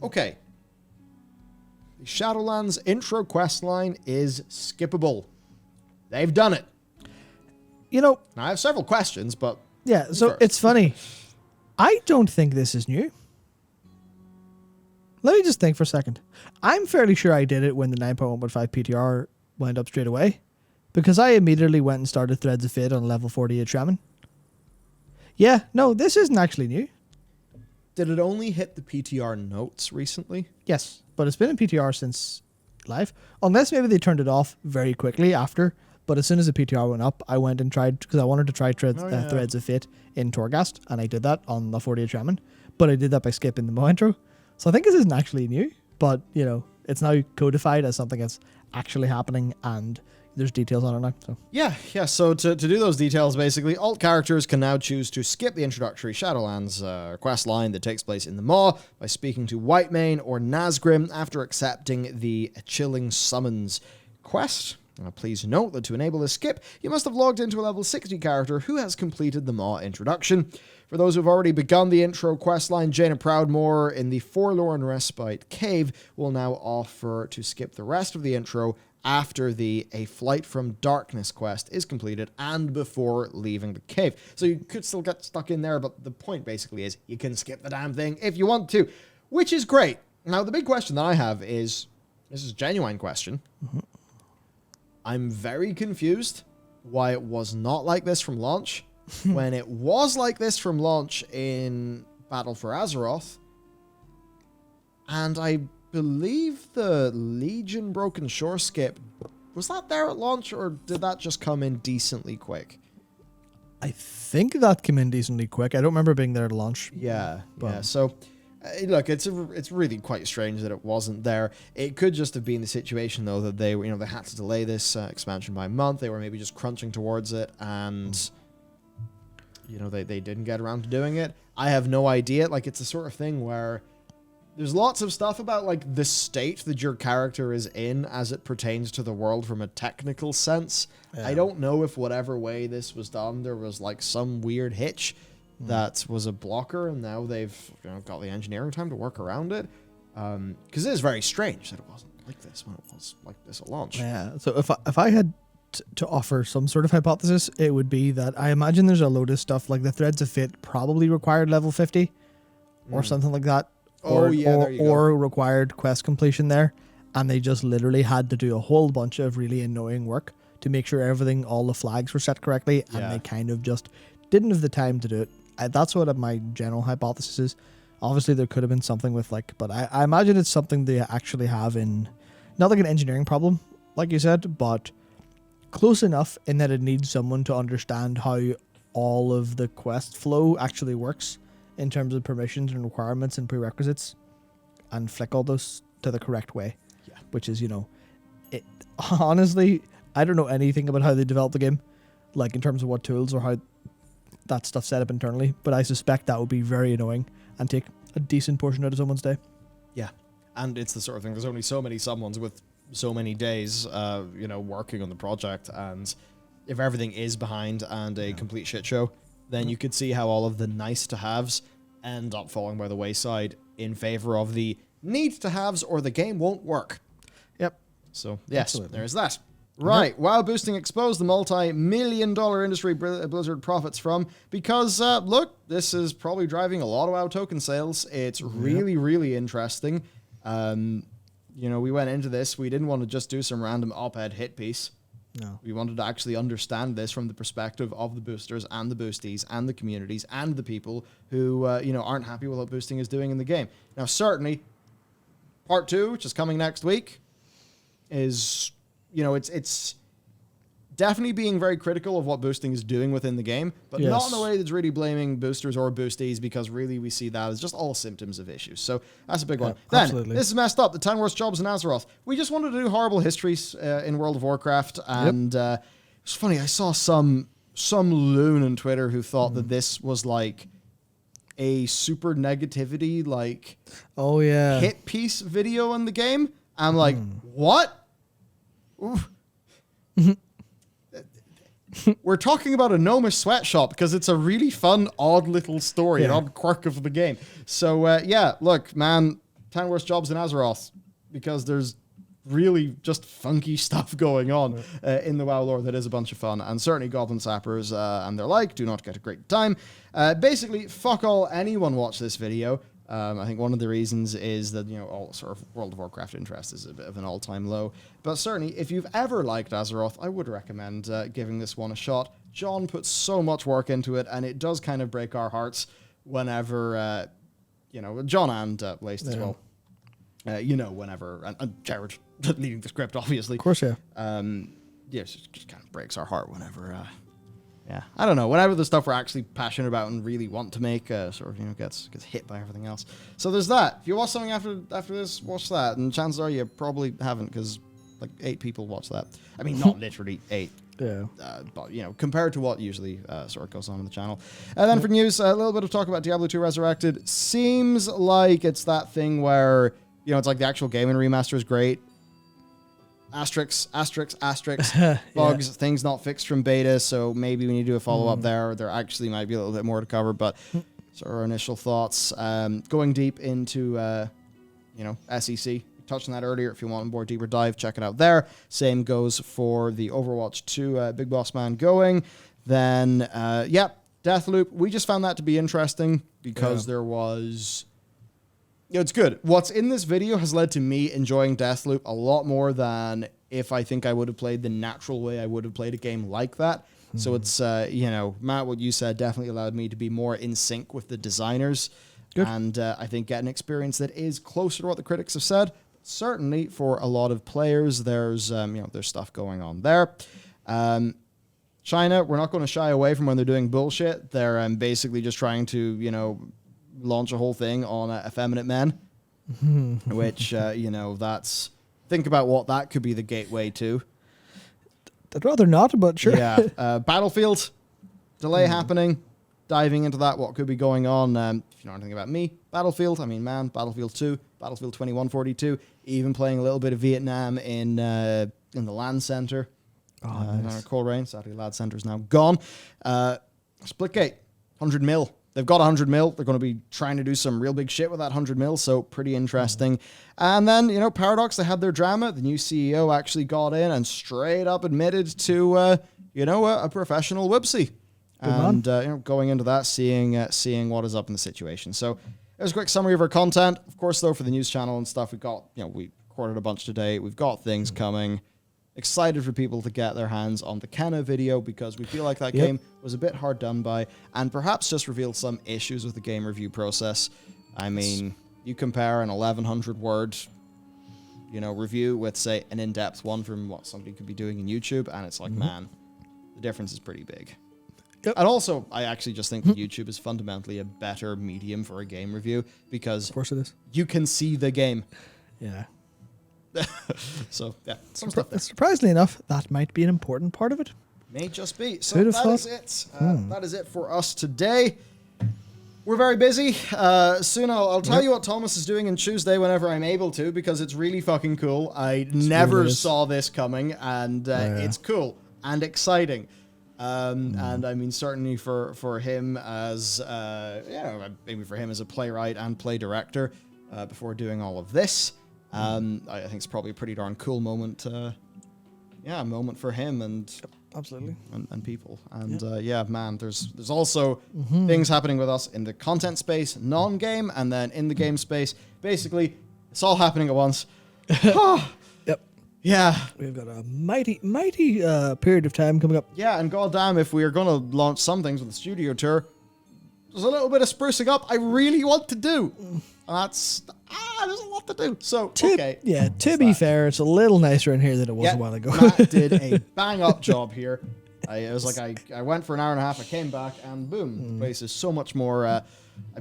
Okay. The Shadowlands intro questline is skippable. They've done it. You know... Now, I have several questions, but... Yeah, so it's funny. I don't think this is new. Let me just think for a second. I'm fairly sure I did it when the 9.1.5 PTR went up straight away, because I immediately went and started Threads of Fate on level 48 Shaman. Yeah, no, this isn't actually new. Did it only hit the PTR notes recently? Yes, but it's been in PTR since live. Unless maybe they turned it off very quickly after, but as soon as the PTR went up, I went and tried, because I wanted to try Threads of Fate in Torghast, and I did that on the 48 Shaman, but I did that by skipping the Mo intro. So I think this isn't actually new, but, you know, it's now codified as something that's actually happening, and there's details on it now. So Yeah. So to do those details, basically, alt characters can now choose to skip the introductory Shadowlands quest line that takes place in the Maw by speaking to Whitemane or Nazgrim after accepting the Chilling Summons quest. Please note that to enable this skip, you must have logged into a level 60 character who has completed the Maw introduction. For those who've already begun the intro questline, Jaina Proudmoore in the Forlorn Respite Cave will now offer to skip the rest of the intro after the A Flight from Darkness quest is completed and before leaving the cave. So you could still get stuck in there, but the point basically is you can skip the damn thing if you want to, which is great. Now, the big question that I have is, this is a genuine question. I'm very confused why it was not like this from launch. When it was like this from launch in Battle for Azeroth, and I believe the Legion Broken Shore skip, was that there at launch, or did that just come in decently quick? I think that came in decently quick. I don't remember being there at launch. Yeah. So, look, it's really quite strange that it wasn't there. It could just have been the situation, though, that they they had to delay this expansion by a month. They were maybe just crunching towards it, and they didn't get around to doing it. I have no idea. Like, it's the sort of thing where there's lots of stuff about, like, the state that your character is in as it pertains to the world from a technical sense. Yeah. I don't know if whatever way this was done, there was, like, some weird hitch that was a blocker, and now they've got the engineering time to work around it. Because it is very strange that it wasn't like this when it was like this at launch. Yeah, so if I had to offer some sort of hypothesis, it would be that I imagine there's a load of stuff, like the Threads of Fate probably required level 50 or something like that. Or required quest completion there, and they just literally had to do a whole bunch of really annoying work to make sure all the flags were set correctly, and they kind of just didn't have the time to do it. That's what my general hypothesis is. Obviously, there could have been something with, like, but I imagine it's something they actually have in, not like an engineering problem, like you said, but close enough in that it needs someone to understand how all of the quest flow actually works in terms of permissions and requirements and prerequisites, and flick all those to the correct way. Yeah. Which is, it honestly, I don't know anything about how they develop the game, like in terms of what tools or how that stuff's set up internally, but I suspect that would be very annoying and take a decent portion out of someone's day. Yeah. And it's the sort of thing, there's only so many someones with so many days, working on the project, and if everything is behind and a complete shit show, then you could see how all of the nice-to-haves end up falling by the wayside in favor of the need-to-haves, or the game won't work. Yep. So, yes, there's that. Right, WoW boosting exposed the multi-million-dollar industry Blizzard profits from, because, look, this is probably driving a lot of WoW token sales. It's really, really interesting. We went into this, we didn't want to just do some random op-ed hit piece. No. We wanted to actually understand this from the perspective of the boosters and the boosties and the communities and the people who, aren't happy with what boosting is doing in the game. Now, certainly, Part 2, which is coming next week, is, it's definitely being very critical of what boosting is doing within the game, but not in a way that's really blaming boosters or boosties, because really we see that as just all symptoms of issues. So that's a big one. Then, absolutely. This is messed up. The 10 worst jobs in Azeroth. We just wanted to do horrible histories in World of Warcraft, and it's funny, I saw some loon on Twitter who thought that this was like a super negativity, like, hit piece video in the game. I'm like, what? We're talking about a gnomish sweatshop because it's a really fun, odd little story, an odd quirk of the game. So, look, man, 10 worst jobs in Azeroth, because there's really just funky stuff going on in the WoW lore that is a bunch of fun, and certainly Goblin Sappers and their like do not get a great time. Basically, fuck all anyone watch this video. I think one of the reasons is that, all sort of World of Warcraft interest is a bit of an all-time low. But certainly, if you've ever liked Azeroth, I would recommend giving this one a shot. John puts so much work into it, and it does kind of break our hearts whenever, John and Laced as well. Whenever, and Jared leading the script, obviously. Of course, yeah. It just kind of breaks our heart whenever, I don't know, whenever the stuff we're actually passionate about and really want to make gets hit by everything else. So there's that. If you watch something after this, watch that. And chances are you probably haven't, because like 8 people watch that. I mean, not literally 8. Yeah. But, compared to what usually sort of goes on the channel. And then for news, a little bit of talk about Diablo 2 Resurrected. Seems like it's that thing where, it's like the actual game and remaster is great. Asterisks, bugs, things not fixed from beta, so maybe we need to do a follow-up there. There actually might be a little bit more to cover, but sort of our initial thoughts. Going deep into, SEC. We touched on that earlier. If you want a more deeper dive, check it out there. Same goes for the Overwatch 2 Big Boss Man going. Then, Deathloop. We just found that to be interesting because there was... it's good. What's in this video has led to me enjoying Deathloop a lot more than if I think I would have played the natural way I would have played a game like that. So it's, Matt, what you said definitely allowed me to be more in sync with the designers. Good. And I think get an experience that is closer to what the critics have said. Certainly for a lot of players, there's stuff going on there. China, we're not going to shy away from when they're doing bullshit. They're basically just trying to, launch a whole thing on effeminate men, which, that's... Think about what that could be the gateway to. I'd rather not, but sure. Yeah. Battlefield, delay happening. Diving into that, what could be going on. If you know anything about me, Battlefield 2, Battlefield 2142, even playing a little bit of Vietnam in the LAN center. Nice. Coleraine, sadly, LAN center is now gone. Splitgate, 100 mil. They've got 100 mil. They're going to be trying to do some real big shit with that 100 mil, so pretty interesting. And then, Paradox, they had their drama. The new CEO actually got in and straight up admitted to, a professional whoopsie. And, going into that, seeing what is up in the situation. So there's a quick summary of our content. Of course, though, for the news channel and stuff, we've got, we recorded a bunch today. We've got things coming. Excited for people to get their hands on the Kenna video because we feel like that game was a bit hard done by and perhaps just revealed some issues with the game review process. I mean, you compare an 1,100 word, review with, say, an in-depth one from what somebody could be doing in YouTube, and it's like, man, the difference is pretty big. Yep. And also, I actually just think that YouTube is fundamentally a better medium for a game review because of course it is. You can see the game. Yeah. So, yeah, some stuff there. Surprisingly enough, that might be an important part of it. May just be. So that is it. That is it for us today. We're very busy. Soon I'll tell you what Thomas is doing on Tuesday whenever I'm able to, because it's really fucking cool. I never saw this coming, and it's cool and exciting. And I mean, certainly for him as, maybe for him as a playwright and play director before doing all of this. I think it's probably a pretty darn cool moment. Moment for him and absolutely and people. And man, there's also things happening with us in the content space, non-game, and then in the game space. Basically, it's all happening at once. Yep. Yeah. We've got a mighty period of time coming up. Yeah, and goddamn, if we are going to launch some things with the studio tour, there's a little bit of sprucing up I really want to do. There's a lot to do. So, to be fair, it's a little nicer in here than it was a while ago. Matt did a bang-up job here. It was like I went for an hour and a half, I came back, and boom, the place is so much more,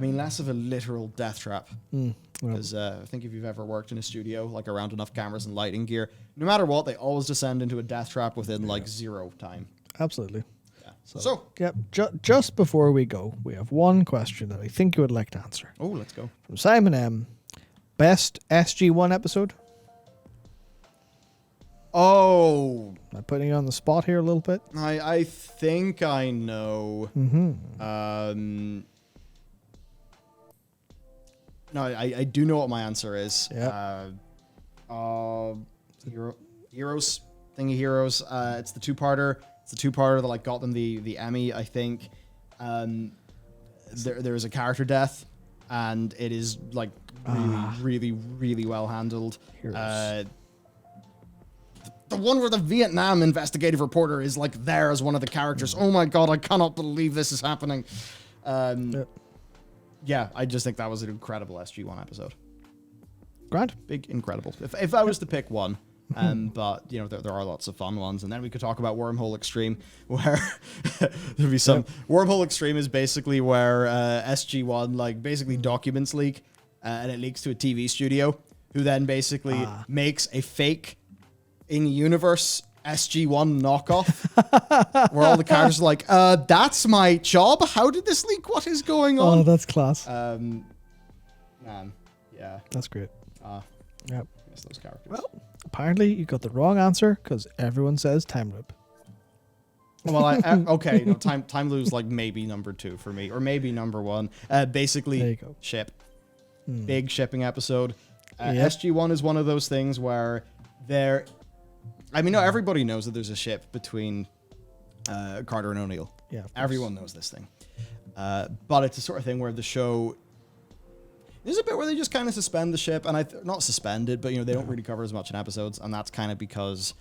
less of a literal death trap. Because I think if you've ever worked in a studio, like around enough cameras and lighting gear, no matter what, they always descend into a death trap within like zero time. Absolutely. So just before we go, we have one question that I think you would like to answer. Oh, let's go. From Simon M. Best SG1 episode? Oh. Am I putting you on the spot here a little bit? I think I know. No, I do know what my answer is. Yeah. Heroes, Thingy Heroes. It's the two-parter. It's the two-parter that like got them the Emmy, I think. There is a character death, and it is like really well handled. The one where the Vietnam investigative reporter is like there as one of the characters. Oh my god, I cannot believe this is happening. Yeah, I just think that was an incredible SG1 episode. Grand. Big, incredible. If I was to pick one, but, you know, there are lots of fun ones. And then we could talk about Wormhole Extreme, where there'd be some... Wormhole Extreme is basically where SG1, like, basically documents leak, and it leaks to a TV studio, who then basically makes a fake in-universe SG1 knockoff, where all the characters are like, that's my job? How did this leak? What is going on? Oh, that's class. Man, yeah. That's great. Yep. Miss those characters. Well, apparently you got the wrong answer because everyone says time loop. Well, okay, no, time loop's like maybe number 2 for me, or maybe number 1. Basically, there you go. ship. Big shipping episode. SG1 is one of those things where there... I mean, no, everybody knows that there's a ship between Carter and O'Neill. Yeah, everyone knows this thing. But it's the sort of thing where the show... There's a bit where they just kind of suspend the ship, and not suspended, but, you know, they don't really cover as much in episodes, and that's kind of because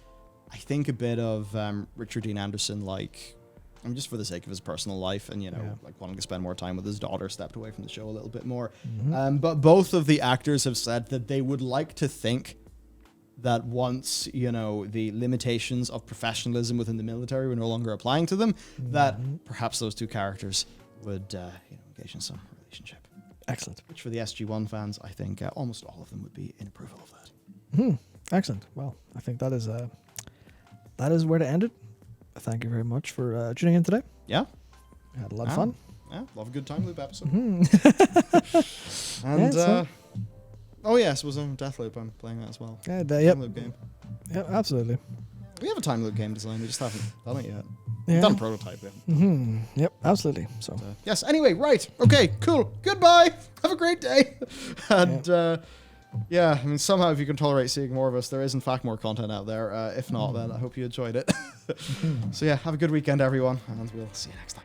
I think a bit of Richard Dean Anderson, like, I mean, just for the sake of his personal life and, you know, like wanting to spend more time with his daughter, stepped away from the show a little bit more. But both of the actors have said that they would like to think that once, you know, the limitations of professionalism within the military were no longer applying to them, that perhaps those two characters would, you know, engage in some relationship. Excellent. Which for the SG1 fans, I think almost all of them would be in approval of that. Excellent. Well, I think that is where to end it. Thank you very much for tuning in today. Yeah. We had a lot of fun. Yeah, love a good time loop episode. And oh yeah, I suppose on Deathloop I'm playing that as well. Yeah, time loop game. Yeah, absolutely. We have a time loop game design, we just haven't done it yet. Yeah. We've done a prototype yet. Yep, absolutely. So yes, anyway, right. Okay, cool. Goodbye. Have a great day. And yeah, I mean, somehow if you can tolerate seeing more of us, there is in fact more content out there. If not, then I hope you enjoyed it. So yeah, have a good weekend, everyone, and we'll see you next time.